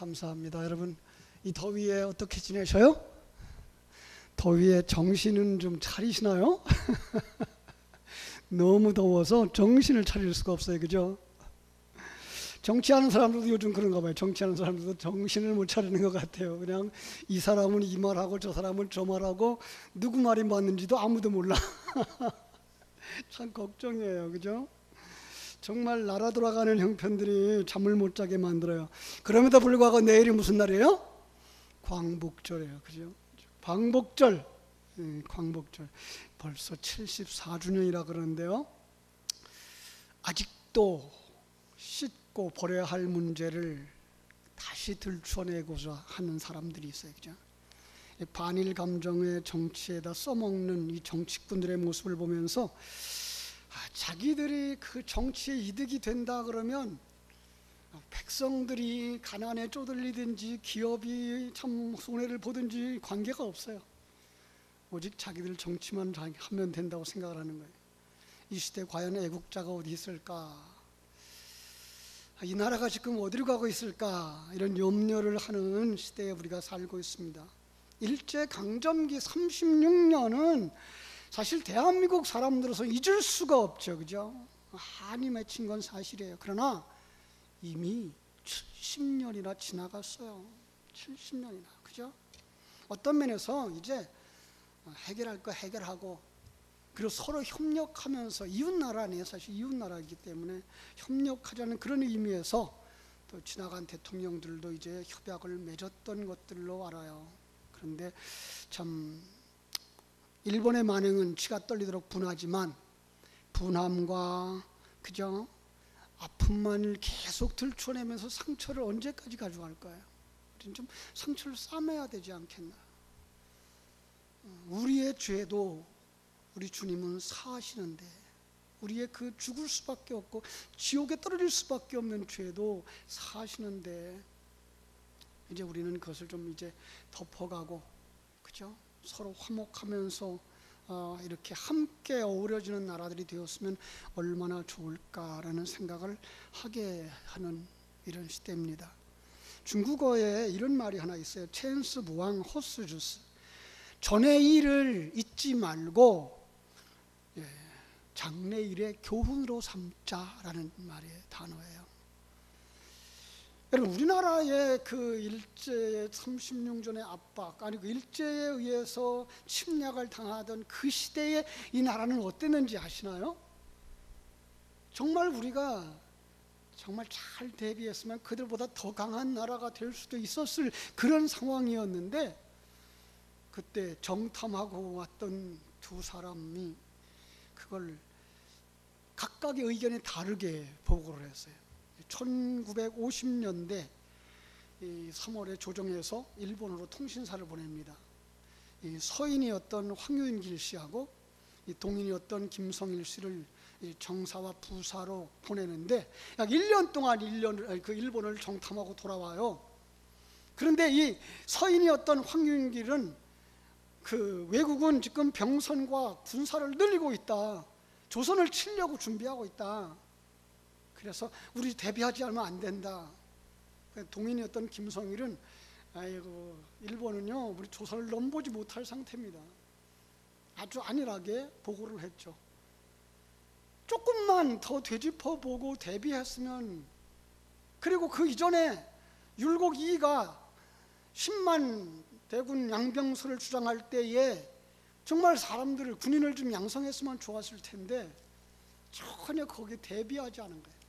감사합니다. 여러분, 이 더위에 어떻게 지내셔요? 더위에 정신은 좀 차리시나요? 너무 더워서 정신을 차릴 수가 없어요. 그죠? 정치하는 사람들도 요즘 그런가 봐요. 정치하는 사람들도 정신을 못 차리는 것 같아요. 그냥 이 사람은 이 말하고 저 사람은 저 말하고 누구 말이 맞는지도 아무도 몰라. 참 걱정이에요. 그죠? 정말 나라 돌아가는 형편들이 잠을 못 자게 만들어요. 그럼에도 불구하고 내일이 무슨 날이에요? 광복절이에요. 그죠? 광복절. 광복절. 벌써 74주년이라 그러는데요. 아직도 씻고 버려야 할 문제를 다시 들춰내고자 하는 사람들이 있어요. 그죠? 반일 감정의 정치에다 써먹는 이 정치꾼들의 모습을 보면서 자기들이 그 정치에 이득이 된다 그러면 백성들이 가난에 쪼들리든지 기업이 참 손해를 보든지 관계가 없어요. 오직 자기들 정치만 하면 된다고 생각을 하는 거예요. 이 시대에 과연 애국자가 어디 있을까? 이 나라가 지금 어디로 가고 있을까? 이런 염려를 하는 시대에 우리가 살고 있습니다. 일제강점기 36년은 사실 대한민국 사람들로서 잊을 수가 없죠. 그죠? 한이 맺힌 건 사실이에요. 그러나 이미 70년이나 지나갔어요. 70년이나. 그죠? 어떤 면에서 이제 해결할 거 해결하고, 그리고 서로 협력하면서, 이웃나라네요. 사실 이웃나라이기 때문에 협력하자는 그런 의미에서 또 지나간 대통령들도 이제 협약을 맺었던 것들로 알아요. 그런데 참 일본의 만행은 치가 떨리도록 분하지만 분함과 그죠? 아픔만을 계속 들춰내면서 상처를 언제까지 가져갈 거예요? 우리는 좀 상처를 싸매야 되지 않겠나? 우리의 죄도 우리 주님은 사하시는데, 우리의 그 죽을 수밖에 없고 지옥에 떨어질 수밖에 없는 죄도 사하시는데, 이제 우리는 그것을 좀 이제 덮어가고, 그죠? 서로 화목하면서 이렇게 함께 어우러지는 나라들이 되었으면 얼마나 좋을까라는 생각을 하게 하는 이런 시대입니다. 중국어에 이런 말이 하나 있어요. 체인스 무왕 호스 주스. 전의 일을 잊지 말고 장래 일의 교훈으로 삼자라는 말의 단어예요. 여러분, 우리나라의 그 일제의 36년의 압박, 아니 그 일제에 의해서 침략을 당하던 그 시대에 이 나라는 어땠는지 아시나요? 정말 우리가 정말 잘 대비했으면 그들보다 더 강한 나라가 될 수도 있었을 그런 상황이었는데, 그때 정탐하고 왔던 두 사람이 그걸 각각의 의견이 다르게 보고를 했어요. 1950년대 3월에 조정에서 일본으로 통신사를 보냅니다. 서인이었던 황유인길 씨하고 동인이었던 김성일 씨를 정사와 부사로 보내는데, 약 1년 동안 그 일본을 정탐하고 돌아와요. 그런데 이 서인이었던 황유인길은 그 외국은 지금 병선과 군사를 늘리고 있다, 조선을 치려고 준비하고 있다, 그래서 우리 대비하지 않으면 안 된다. 동인이었던 김성일은 아이고, 일본은요 우리 조선을 넘보지 못할 상태입니다. 아주 안일하게 보고를 했죠. 조금만 더 되짚어보고 대비했으면, 그리고 그 이전에 율곡 이이가 10만 대군 양병설을 주장할 때에 정말 사람들을, 군인을 좀 양성했으면 좋았을 텐데 전혀 거기에 대비하지 않은 거예요.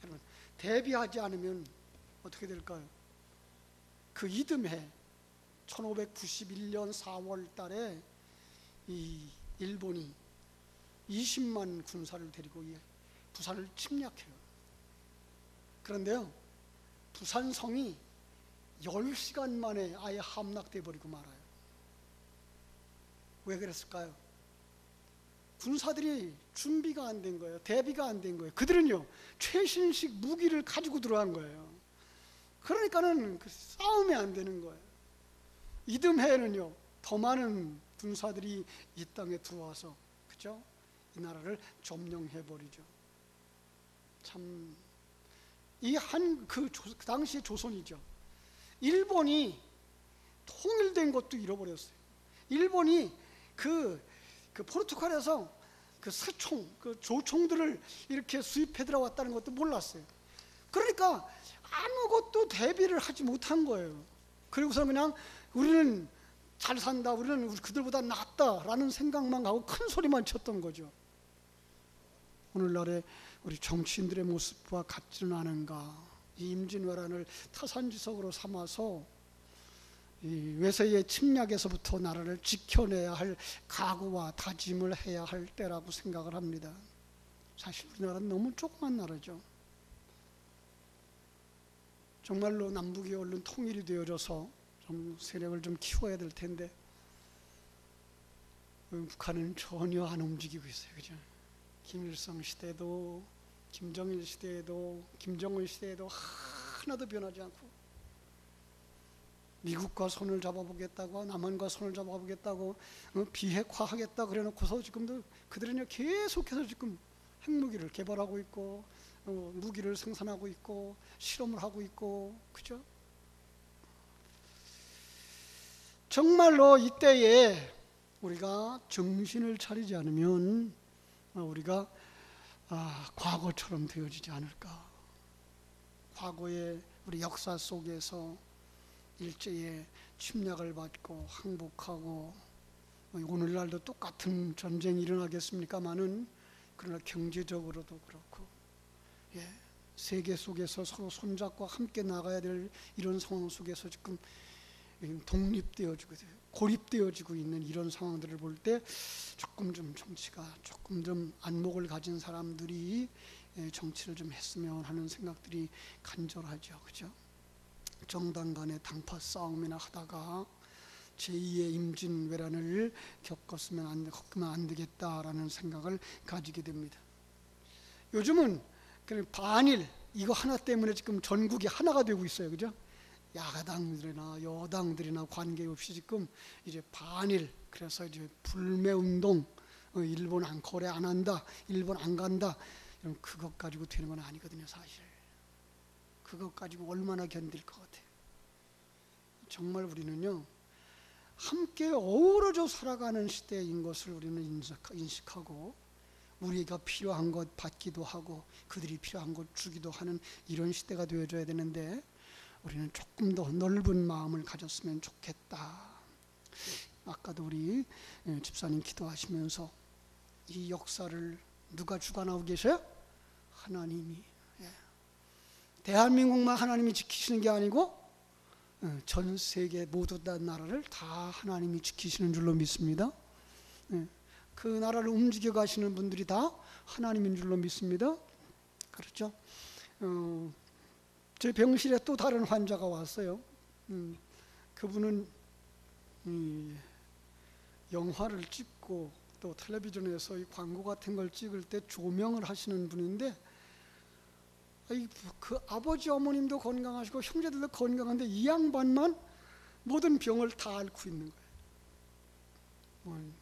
여러분, 대비하지 않으면 어떻게 될까요? 그 이듬해 1591년 4월 달에 이 일본이 20만 군사를 데리고 부산을 침략해요. 그런데요, 부산성이 10시간 만에 아예 함락돼 버리고 말아요. 왜 그랬을까요? 군사들이 준비가 안 된 거예요. 대비가 안 된 거예요. 그들은요 최신식 무기를 가지고 들어간 거예요. 그러니까는 그 싸움이 안 되는 거예요. 이듬해에는요 더 많은 군사들이 이 땅에 들어와서, 그죠? 이 나라를 점령해 버리죠. 참 이 그 당시 조선이죠. 일본이 통일된 것도 잃어버렸어요. 일본이 그 포르투갈에서 그 새총, 그 조총들을 이렇게 수입해 들어왔다는 것도 몰랐어요. 그러니까 아무것도 대비를 하지 못한 거예요. 그리고서 그냥 우리는 잘 산다, 우리는 그들보다 낫다라는 생각만 하고 큰 소리만 쳤던 거죠. 오늘날의 우리 정치인들의 모습과 같지는 않은가. 이 임진왜란을 타산지석으로 삼아서 이 외세의 침략에서부터 나라를 지켜내야 할 각오와 다짐을 해야 할 때라고 생각을 합니다. 사실 우리나라는 너무 조그만 나라죠. 정말로 남북이 얼른 통일이 되어져서 좀 세력을 좀 키워야 될 텐데 북한은 전혀 안 움직이고 있어요. 그죠? 김일성 시대도 김정일 시대에도 김정은 시대에도 하나도 변하지 않고 미국과 손을 잡아보겠다고 남한과 손을 잡아보겠다고 비핵화하겠다 그래놓고서 지금도 그들은 계속해서 지금 핵무기를 개발하고 있고 무기를 생산하고 있고 실험을 하고 있고 그죠? 정말로 이때에 우리가 정신을 차리지 않으면 우리가 과거처럼 되어지지 않을까. 과거의 우리 역사 속에서 일제의 침략을 받고 항복하고 오늘날도 똑같은 전쟁이 일어나겠습니까마는 그러나 경제적으로도 그렇고 세계 속에서 서로 손잡고 함께 나가야 될 이런 상황 속에서 지금 독립되어지고 고립되어지고 있는 이런 상황들을 볼 때 조금 좀 정치가 조금 좀 안목을 가진 사람들이 정치를 좀 했으면 하는 생각들이 간절하죠. 그죠? 정당 간의 당파 싸움이나 하다가 제2의 임진왜란을 겪으면 안 되겠다라는 생각을 가지게 됩니다. 요즘은 그냥 반일 이거 하나 때문에 지금 전국이 하나가 되고 있어요. 그죠? 야당들이나 여당들이나 관계없이 지금 이제 반일 그래서 이제 불매운동 일본 거래 안 한다, 일본 안 간다 이런 그것 가지고 되는 건 아니거든요. 사실 그것 가지고 얼마나 견딜 것 같아요. 정말 우리는요 함께 어우러져 살아가는 시대인 것을 우리는 인식하고 우리가 필요한 것 받기도 하고 그들이 필요한 것 주기도 하는 이런 시대가 되어줘야 되는데 우리는 조금 더 넓은 마음을 가졌으면 좋겠다. 아까도 우리 집사님 기도하시면서 이 역사를 누가 주관하고 계셔요? 하나님이. 대한민국만 하나님이 지키시는 게 아니고 전 세계 모두 다 나라를 다 하나님이 지키시는 줄로 믿습니다. 그 나라를 움직여 가시는 분들이 다 하나님인 줄로 믿습니다. 그렇죠? 제 병실에 또 다른 환자가 왔어요. 그분은 영화를 찍고 또 텔레비전에서 이 광고 같은 걸 찍을 때 조명을 하시는 분인데 그 아버지 어머님도 건강하시고 형제들도 건강한데 이 양반만 모든 병을 다 앓고 있는 거예요.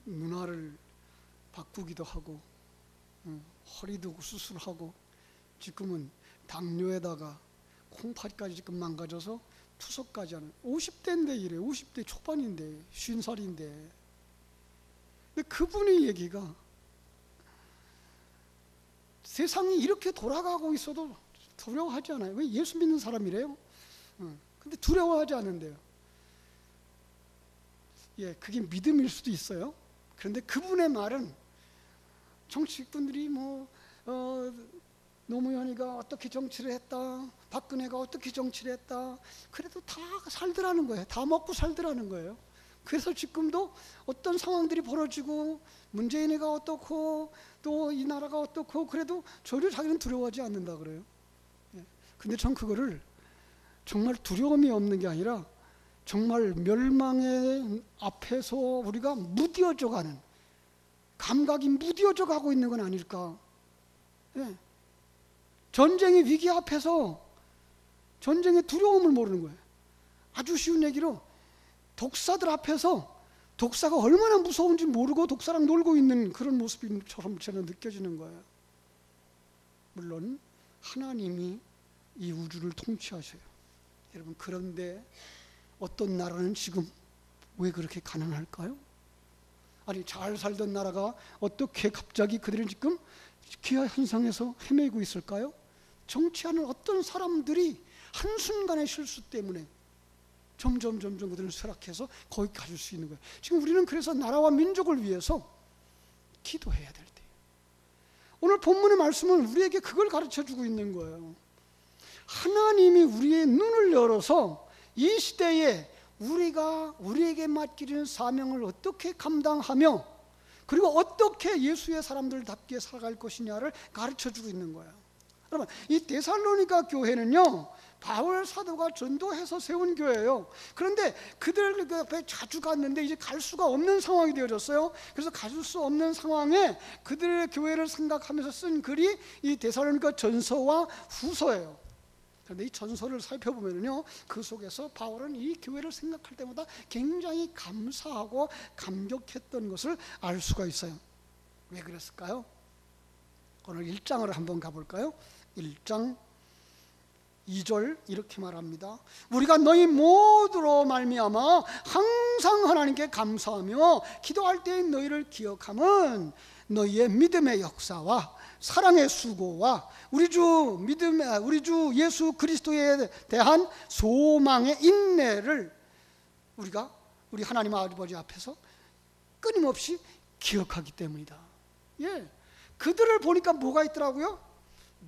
눈알을 바꾸기도 하고 허리도 수술하고 지금은 당뇨에다가 콩팥까지 지금 망가져서 투석까지 하는 50대인데 이래 50대 초반인데 50살인데 근데 그분의 얘기가 세상이 이렇게 돌아가고 있어도 두려워하지 않아요. 왜 예수 믿는 사람이래요? 근데 두려워하지 않는데요. 그게 믿음일 수도 있어요. 그런데 그분의 말은 정치꾼들이 노무현이가 어떻게 정치를 했다, 박근혜가 어떻게 정치를 했다, 그래도 다 살더라는 거예요. 다 먹고 살더라는 거예요. 그래서 지금도 어떤 상황들이 벌어지고 문재인이가 어떻고 또 이 나라가 어떻고 그래도 전혀 자기는 두려워하지 않는다 그래요. 근데 전 그거를 정말 두려움이 없는 게 아니라 정말 멸망의 앞에서 우리가 무뎌져 가는 감각이 무뎌져 가고 있는 건 아닐까. 전쟁의 위기 앞에서 전쟁의 두려움을 모르는 거예요. 아주 쉬운 얘기로 독사들 앞에서 독사가 얼마나 무서운지 모르고 독사랑 놀고 있는 그런 모습처럼 저는 느껴지는 거예요. 물론 하나님이 이 우주를 통치하셔요. 여러분, 그런데 어떤 나라는 지금 왜 그렇게 가난할까요? 아니, 잘 살던 나라가 어떻게 갑자기 그들은 지금 기아 현상에서 헤매고 있을까요? 정치하는 어떤 사람들이 한순간의 실수 때문에 점점 그들은 쇠락해서 거기 가줄 수 있는 거예요. 지금 우리는 그래서 나라와 민족을 위해서 기도해야 될 때예요. 오늘 본문의 말씀은 우리에게 그걸 가르쳐주고 있는 거예요. 하나님이 우리의 눈을 열어서 이 시대에 우리에게 맡기는 사명을 어떻게 감당하며 그리고 어떻게 예수의 사람들답게 살아갈 것이냐를 가르쳐주고 있는 거예요. 여러분, 이 데살로니가 교회는요, 바울 사도가 전도해서 세운 교회예요. 그런데 그들 옆에 자주 갔는데 이제 갈 수가 없는 상황이 되어졌어요. 그래서 갈 수 없는 상황에 그들의 교회를 생각하면서 쓴 글이 이 데살로니가 전서와 후서예요. 그런데 이 전서를 살펴보면요, 그 속에서 바울은 이 교회를 생각할 때마다 굉장히 감사하고 감격했던 것을 알 수가 있어요. 왜 그랬을까요? 오늘 1장으로 한번 가볼까요? 1장 2절 이렇게 말합니다. 우리가 너희 모두로 말미암아 항상 하나님께 감사하며 기도할 때에 너희를 기억함은 너희의 믿음의 역사와 사랑의 수고와 우리 주 예수 그리스도에 대한 소망의 인내를 우리 하나님 아버지 앞에서 끊임없이 기억하기 때문이다. 예, 그들을 보니까 뭐가 있더라고요?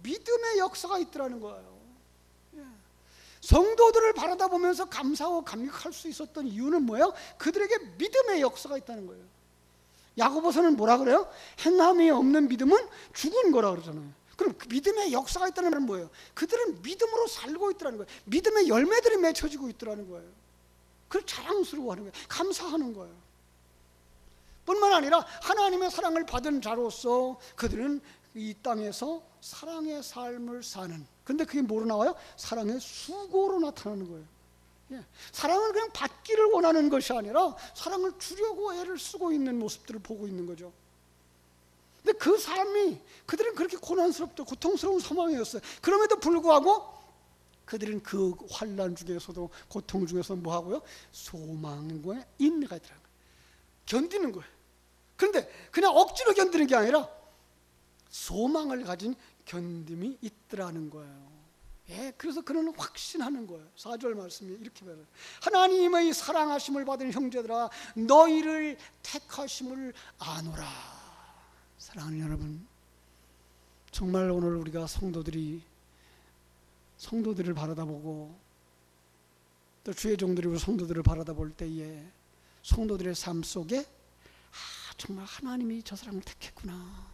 믿음의 역사가 있더라는 거예요. 예. 성도들을 바라다 보면서 감사하고 감격할 수 있었던 이유는 뭐예요? 그들에게 믿음의 역사가 있다는 거예요. 야고보서는 뭐라 그래요? 행함이 없는 믿음은 죽은 거라 그러잖아요. 그럼 그 믿음의 역사가 있다는 말은 뭐예요? 그들은 믿음으로 살고 있더라는 거예요. 믿음의 열매들이 맺혀지고 있더라는 거예요. 그걸 자랑스러워하는 거예요. 감사하는 거예요. 뿐만 아니라 하나님의 사랑을 받은 자로서 그들은 이 땅에서 사랑의 삶을 사는, 근데 그게 뭐로 나와요? 사랑의 수고로 나타나는 거예요. 예. 사랑을 그냥 받기를 원하는 것이 아니라 사랑을 주려고 애를 쓰고 있는 모습들을 보고 있는 거죠. 근데 그 삶이, 그들은 그렇게 고난스럽고 고통스러운 상황이었어요. 그럼에도 불구하고 그들은 그 환난 중에서도, 고통 중에서 뭐 하고요? 소망과 인내가 있더라고요. 견디는 거예요. 그런데 그냥 억지로 견디는 게 아니라 소망을 가진 견딤이 있더라는 거예요. 예, 그래서 그는 확신하는 거예요. 4절 말씀이 이렇게 말해요. 하나님의 사랑하심을 받은 형제들아, 너희를 택하심을 아노라. 사랑하는 여러분, 정말 오늘 우리가 성도들을 바라다보고 또 주의 종들이 우리 성도들을 바라다볼 때에 성도들의 삶 속에 정말 하나님이 저 사람을 택했구나.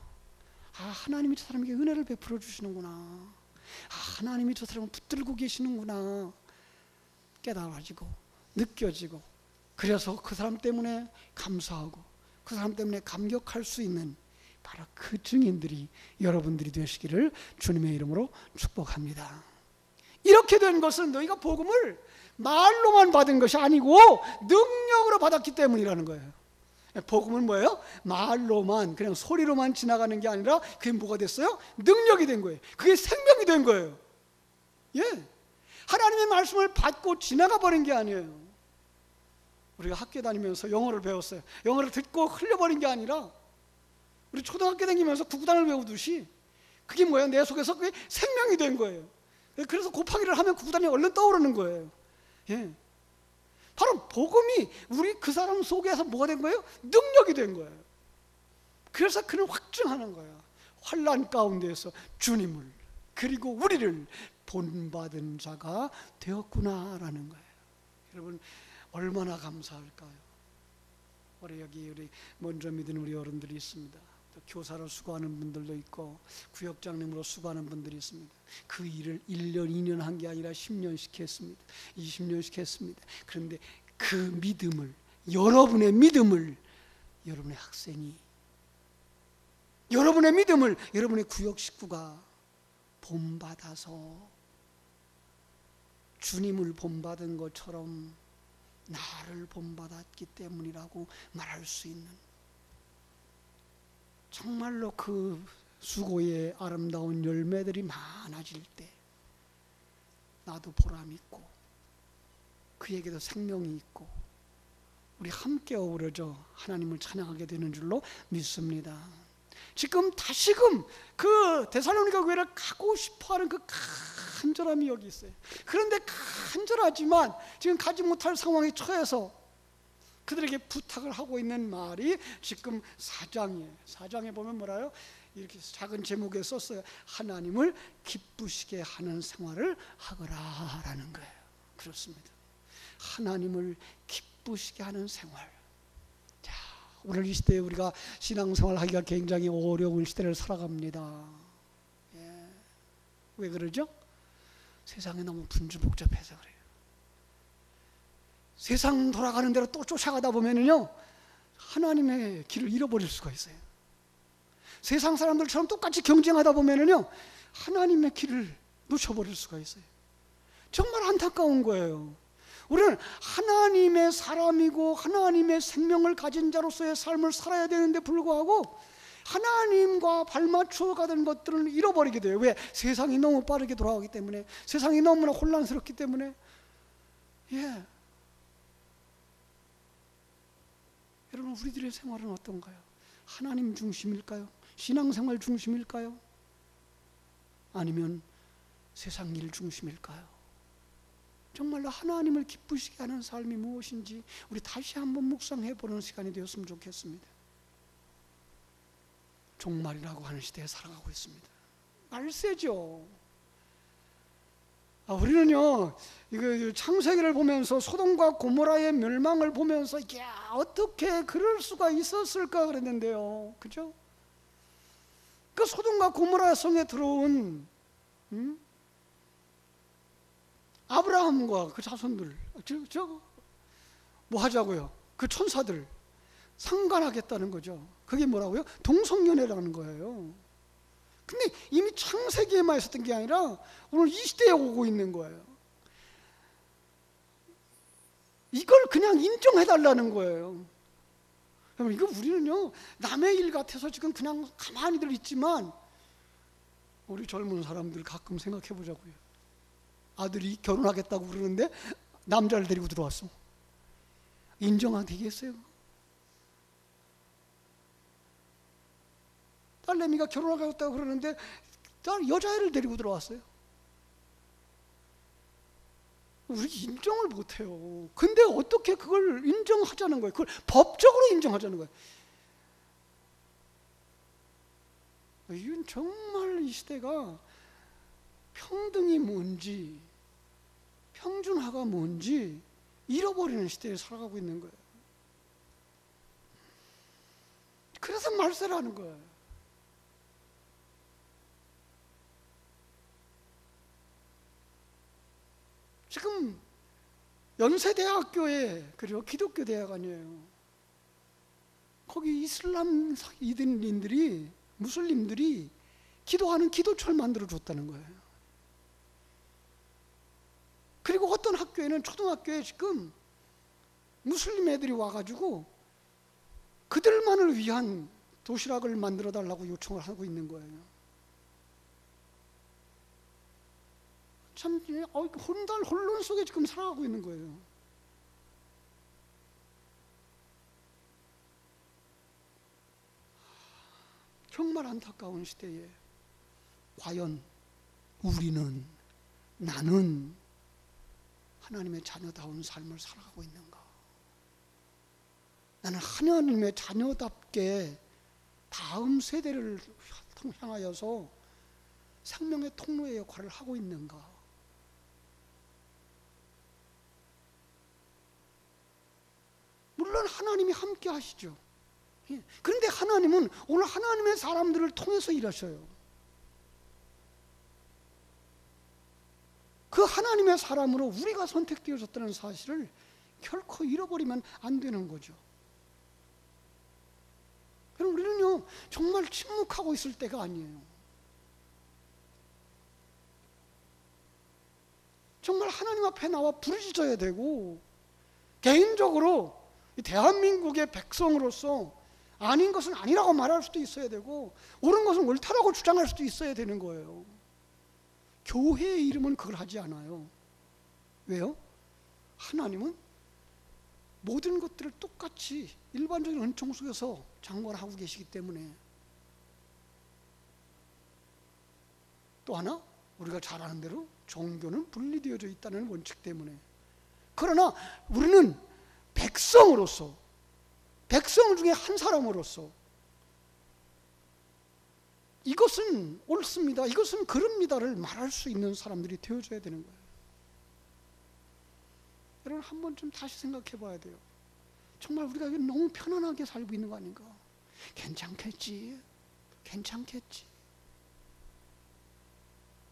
하나님이 저 사람에게 은혜를 베풀어 주시는구나. 하나님이 저 사람을 붙들고 계시는구나 깨달아지고 느껴지고, 그래서 그 사람 때문에 감사하고 그 사람 때문에 감격할 수 있는 바로 그 증인들이 여러분들이 되시기를 주님의 이름으로 축복합니다. 이렇게 된 것은 너희가 복음을 말로만 받은 것이 아니고 능력으로 받았기 때문이라는 거예요. 복음은 뭐예요? 말로만, 그냥 소리로만 지나가는 게 아니라 그게 뭐가 됐어요? 능력이 된 거예요. 그게 생명이 된 거예요. 예, 하나님의 말씀을 받고 지나가 버린 게 아니에요. 우리가 학교 다니면서 영어를 배웠어요. 영어를 듣고 흘려버린 게 아니라 우리 초등학교 다니면서 구구단을 외우듯이 그게 뭐예요? 내 속에서 그게 생명이 된 거예요. 그래서 곱하기를 하면 구구단이 얼른 떠오르는 거예요. 예, 바로 복음이 우리 그 사람 속에서 뭐가 된 거예요? 능력이 된 거예요. 그래서 그는 확증하는 거예요. 환난 가운데에서 주님을, 그리고 우리를 본받은 자가 되었구나라는 거예요. 여러분, 얼마나 감사할까요? 우리 여기 먼저 믿은 우리 어른들이 있습니다. 또 교사로 수고하는 분들도 있고 구역장님으로 수고하는 분들이 있습니다. 그 일을 1년 2년 한 게 아니라 10년씩 했습니다. 20년씩 했습니다. 그런데 그 믿음을, 여러분의 믿음을 여러분의 학생이, 여러분의 믿음을 여러분의 구역 식구가 본받아서 주님을 본받은 것처럼 나를 본받았기 때문이라고 말할 수 있는, 정말로 그 수고의 아름다운 열매들이 많아질 때 나도 보람 있고 그에게도 생명이 있고 우리 함께 어우러져 하나님을 찬양하게 되는 줄로 믿습니다. 지금 다시금 그 데살로니가 교회를 가고 싶어하는 그 간절함이 여기 있어요. 그런데 간절하지만 지금 가지 못할 상황에 처해서 그들에게 부탁을 하고 있는 말이 지금 4장이에요. 4장에 보면 뭐라요? 이렇게 작은 제목에 썼어요. 하나님을 기쁘시게 하는 생활을 하거라라는 거예요. 그렇습니다. 하나님을 기쁘시게 하는 생활. 자, 오늘 이 시대에 우리가 신앙생활 하기가 굉장히 어려운 시대를 살아갑니다. 예. 왜 그러죠? 세상이 너무 분주복잡해서 그래요. 세상 돌아가는 대로 또 쫓아가다 보면은요, 하나님의 길을 잃어버릴 수가 있어요. 세상 사람들처럼 똑같이 경쟁하다 보면은요, 하나님의 길을 놓쳐버릴 수가 있어요. 정말 안타까운 거예요. 우리는 하나님의 사람이고 하나님의 생명을 가진 자로서의 삶을 살아야 되는데 불구하고 하나님과 발맞추어 가던 것들을 잃어버리게 돼요. 왜? 세상이 너무 빠르게 돌아가기 때문에, 세상이 너무나 혼란스럽기 때문에. 예. 여러분, 우리들의 생활은 어떤가요? 하나님 중심일까요? 신앙생활 중심일까요? 아니면 세상 일 중심일까요? 정말로 하나님을 기쁘시게 하는 삶이 무엇인지 우리 다시 한번 묵상해 보는 시간이 되었으면 좋겠습니다. 종말이라고 하는 시대에 살아가고 있습니다. 말세죠. 우리는요, 이거 창세기를 보면서 소돔과 고모라의 멸망을 보면서 야, 어떻게 그럴 수가 있었을까 그랬는데요. 그죠? 그 소돔과 고모라 성에 들어온 아브라함과 그 자손들, 뭐 하자고요? 그 천사들 상관하겠다는 거죠. 그게 뭐라고요? 동성연애라는 거예요. 근데 이미 창세기에만 있었던 게 아니라 오늘 이 시대에 오고 있는 거예요. 이걸 그냥 인정해달라는 거예요. 여러분, 이거 우리는요, 남의 일 같아서 지금 그냥 가만히들 있지만 우리 젊은 사람들 가끔 생각해 보자고요. 아들이 결혼하겠다고 그러는데 남자를 데리고 들어왔어. 인정하되겠어요? 딸내미가 결혼하겠다고 그러는데 여자애를 데리고 들어왔어요. 우리 인정을 못해요. 근데 어떻게 그걸 인정하자는 거예요? 그걸 법적으로 인정하자는 거예요. 이건 정말 이 시대가 평등이 뭔지, 평준화가 뭔지 잃어버리는 시대에 살아가고 있는 거예요. 그래서 말세라는 거예요. 지금 연세대학교에, 그리고 기독교 대학 아니에요. 거기 이슬람 이든인들이, 무슬림들이 기도하는 기도처를 만들어 줬다는 거예요. 그리고 어떤 학교에는, 초등학교에 지금 무슬림 애들이 와가지고 그들만을 위한 도시락을 만들어 달라고 요청을 하고 있는 거예요. 참 혼돈 속에 지금 살아가고 있는 거예요. 정말 안타까운 시대에 과연 우리는, 나는 하나님의 자녀다운 삶을 살아가고 있는가? 나는 하나님의 자녀답게 다음 세대를 향하여서 생명의 통로의 역할을 하고 있는가? 물론 하나님이 함께 하시죠. 그런데 하나님은 오늘 하나님의 사람들을 통해서 일하셔요. 그 하나님의 사람으로 우리가 선택되어졌다는 사실을 결코 잃어버리면 안 되는 거죠. 그럼 우리는요, 정말 침묵하고 있을 때가 아니에요. 정말 하나님 앞에 나와 부르짖어야 되고, 개인적으로 대한민국의 백성으로서 아닌 것은 아니라고 말할 수도 있어야 되고, 옳은 것은 옳다라고 주장할 수도 있어야 되는 거예요. 교회의 이름은 그걸 하지 않아요. 왜요? 하나님은 모든 것들을 똑같이 일반적인 은총 속에서 장관하고 계시기 때문에, 또 하나 우리가 잘 아는 대로 종교는 분리되어져 있다는 원칙 때문에, 그러나 우리는 백성으로서, 백성 중에 한 사람으로서 이것은 옳습니다, 이것은 그럽니다를 말할 수 있는 사람들이 되어줘야 되는 거예요. 여러분, 한 번쯤 다시 생각해 봐야 돼요. 정말 우리가 너무 편안하게 살고 있는 거 아닌가? 괜찮겠지, 괜찮겠지.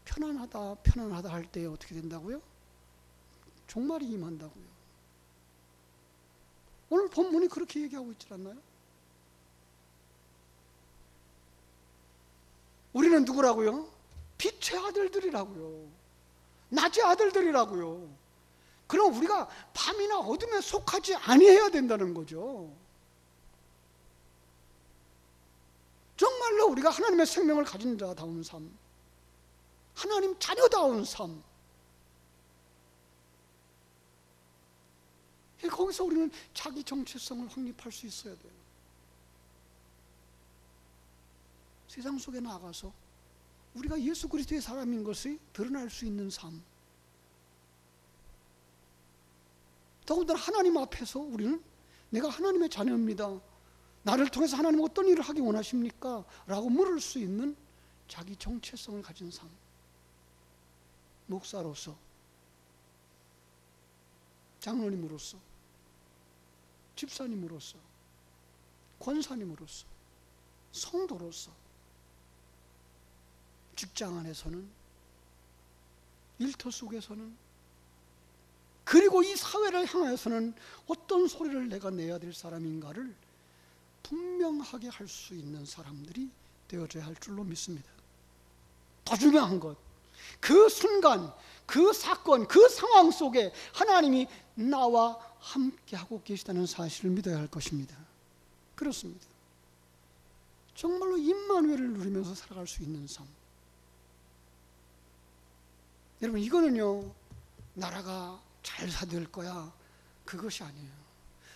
편안하다 할 때 어떻게 된다고요? 종말이 임한다고요. 오늘 본문이 그렇게 얘기하고 있지 않나요? 우리는 누구라고요? 빛의 아들들이라고요. 낮의 아들들이라고요. 그럼 우리가 밤이나 어둠에 속하지 아니해야 된다는 거죠. 정말로 우리가 하나님의 생명을 가진 자다운 삶, 하나님 자녀다운 삶, 거기서 우리는 자기 정체성을 확립할 수 있어야 돼요. 세상 속에 나가서 우리가 예수 그리스도의 사람인 것이 드러날 수 있는 삶, 더군다나 하나님 앞에서 우리는 내가 하나님의 자녀입니다, 나를 통해서 하나님 어떤 일을 하기 원하십니까? 라고 물을 수 있는 자기 정체성을 가진 삶. 목사로서, 장로님으로서, 집사님으로서, 권사님으로서, 성도로서, 직장 안에서는, 일터 속에서는, 그리고 이 사회를 향하여서는 어떤 소리를 내가 내야 될 사람인가를 분명하게 할 수 있는 사람들이 되어져야 할 줄로 믿습니다. 더 중요한 것, 그 순간, 그 사건, 그 상황 속에 하나님이 나와 함께하고 계시다는 사실을 믿어야 할 것입니다. 그렇습니다. 정말로 임마누엘을 누리면서 살아갈 수 있는 삶. 여러분, 이거는요, 나라가 잘 될 거야, 그것이 아니에요.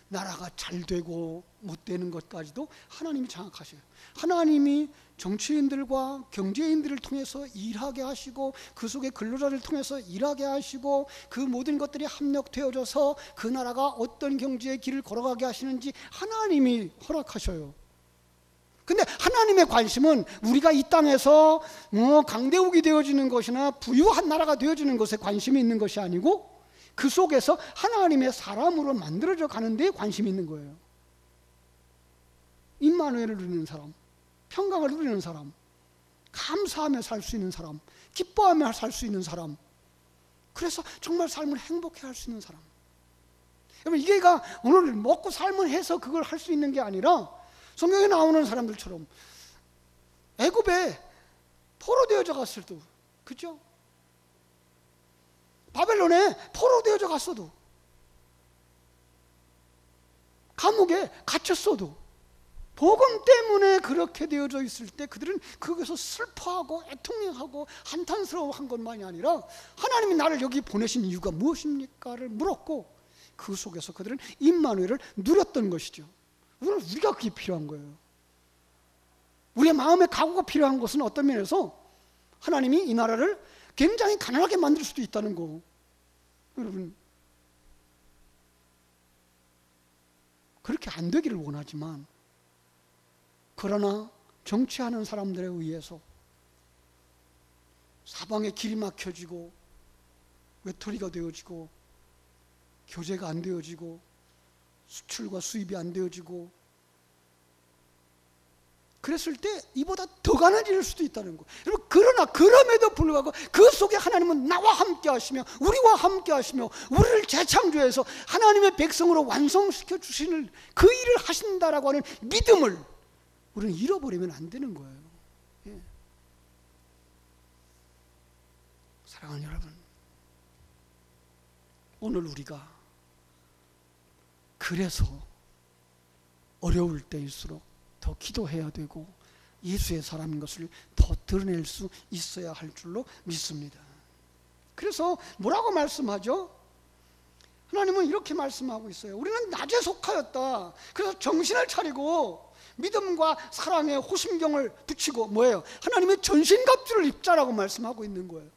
나라가 잘 되고 못 되는 것까지도 하나님이 장악하셔요. 하나님이 정치인들과 경제인들을 통해서 일하게 하시고, 그 속에 근로자를 통해서 일하게 하시고, 그 모든 것들이 합력되어져서 그 나라가 어떤 경제의 길을 걸어가게 하시는지 하나님이 허락하셔요. 근데 하나님의 관심은 우리가 이 땅에서 강대국이 되어지는 것이나 부유한 나라가 되어지는 것에 관심이 있는 것이 아니고, 그 속에서 하나님의 사람으로 만들어져 가는 데에 관심이 있는 거예요. 임마누엘을 누리는 사람, 평강을 누리는 사람, 감사하며 살 수 있는 사람, 기뻐하며 살 수 있는 사람, 그래서 정말 삶을 행복해 할 수 있는 사람. 여러분, 이게가 오늘 먹고 살면 해서 그걸 할 수 있는 게 아니라, 성경에 나오는 사람들처럼 애굽에 포로되어져 갔을 때, 그죠? 바벨론에 포로되어져 갔어도, 감옥에 갇혔어도, 복음 때문에 그렇게 되어져 있을 때 그들은 거기서 슬퍼하고 애통하고 한탄스러워한 것만이 아니라, 하나님이 나를 여기 보내신 이유가 무엇입니까?를 물었고, 그 속에서 그들은 임마누엘을 누렸던 것이죠. 우리가 그게 필요한 거예요. 우리의 마음의 각오가 필요한 것은 어떤 면에서 하나님이 이 나라를 굉장히 가난하게 만들 수도 있다는 거. 여러분, 그렇게 안 되기를 원하지만, 그러나 정치하는 사람들에 의해서 사방에 길이 막혀지고, 외톨이가 되어지고, 교제가 안 되어지고, 수출과 수입이 안 되어지고, 그랬을 때 이보다 더 가난해질 수도 있다는 거. 여러분, 그러나 그럼에도 불구하고 그 속에 하나님은 나와 함께 하시며 우리와 함께 하시며 우리를 재창조해서 하나님의 백성으로 완성시켜 주시는 그 일을 하신다라고 하는 믿음을 우리는 잃어버리면 안 되는 거예요. 예. 사랑하는 여러분, 오늘 우리가 그래서 어려울 때일수록 더 기도해야 되고 예수의 사람인 것을 더 드러낼 수 있어야 할 줄로 믿습니다. 그래서 뭐라고 말씀하죠? 하나님은 이렇게 말씀하고 있어요. 우리는 낮에 속하였다. 그래서 정신을 차리고 믿음과 사랑에 호심경을 붙이고 뭐예요? 하나님의 전신갑주를 입자라고 말씀하고 있는 거예요.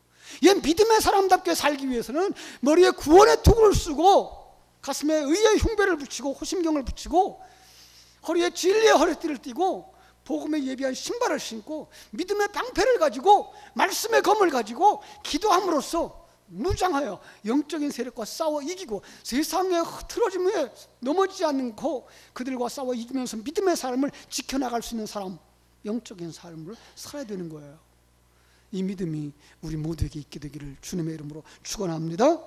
얘 믿음의 사람답게 살기 위해서는 머리에 구원의 투구를 쓰고 가슴에 의의 흉배를 붙이고 호심경을 붙이고 허리에 진리의 허리띠를 띠고 복음에 예비한 신발을 신고 믿음의 방패를 가지고 말씀의 검을 가지고 기도함으로써 무장하여 영적인 세력과 싸워 이기고 세상의 흐트러짐에 넘어지지 않고 그들과 싸워 이기면서 믿음의 삶을 지켜나갈 수 있는 사람, 영적인 삶을 살아야 되는 거예요. 이 믿음이 우리 모두에게 있게 되기를 주님의 이름으로 축원합니다.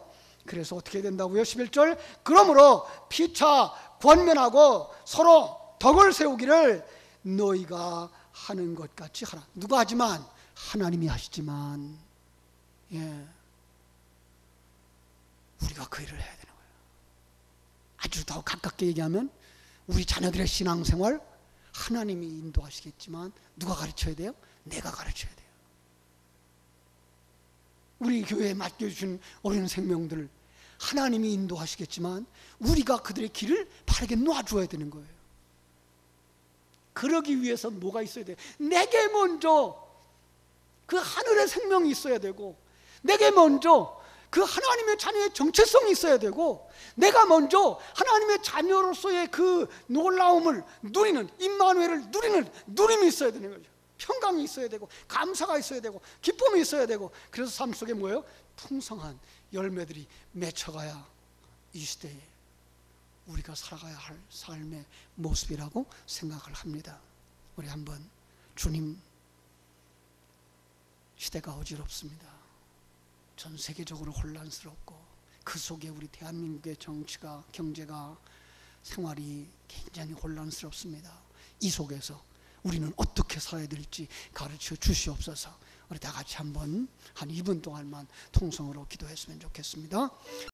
그래서 어떻게 된다고요? 11절 그러므로 피차 권면하고 서로 덕을 세우기를 너희가 하는 것 같이 하라. 누가 하지만? 하나님이 하시지만 우리가 그 일을 해야 되는 거예요. 아주 더 가깝게 얘기하면 우리 자녀들의 신앙생활 하나님이 인도하시겠지만 누가 가르쳐야 돼요? 내가 가르쳐야 돼요. 우리 교회에 맡겨주신 어린 생명들 하나님이 인도하시겠지만 우리가 그들의 길을 바르게 놔줘야 되는 거예요. 그러기 위해서 뭐가 있어야 돼요? 내게 먼저 그 하늘의 생명이 있어야 되고 내게 먼저 그 하나님의 자녀의 정체성이 있어야 되고 내가 먼저 하나님의 자녀로서의 그 놀라움을 누리는 임마누엘을 누리는 누림이 있어야 되는 거죠. 평강이 있어야 되고 감사가 있어야 되고 기쁨이 있어야 되고 그래서 삶 속에 뭐예요? 풍성한 열매들이 맺혀가야 이 시대에 우리가 살아가야 할 삶의 모습이라고 생각을 합니다. 우리 한번 주님, 시대가 어지럽습니다. 전 세계적으로 혼란스럽고 그 속에 우리 대한민국의 정치가 경제가 생활이 굉장히 혼란스럽습니다. 이 속에서 우리는 어떻게 살아야 될지 가르쳐 주시옵소서. 우리 다 같이 한번 한 2분 동안만 통성으로 기도했으면 좋겠습니다.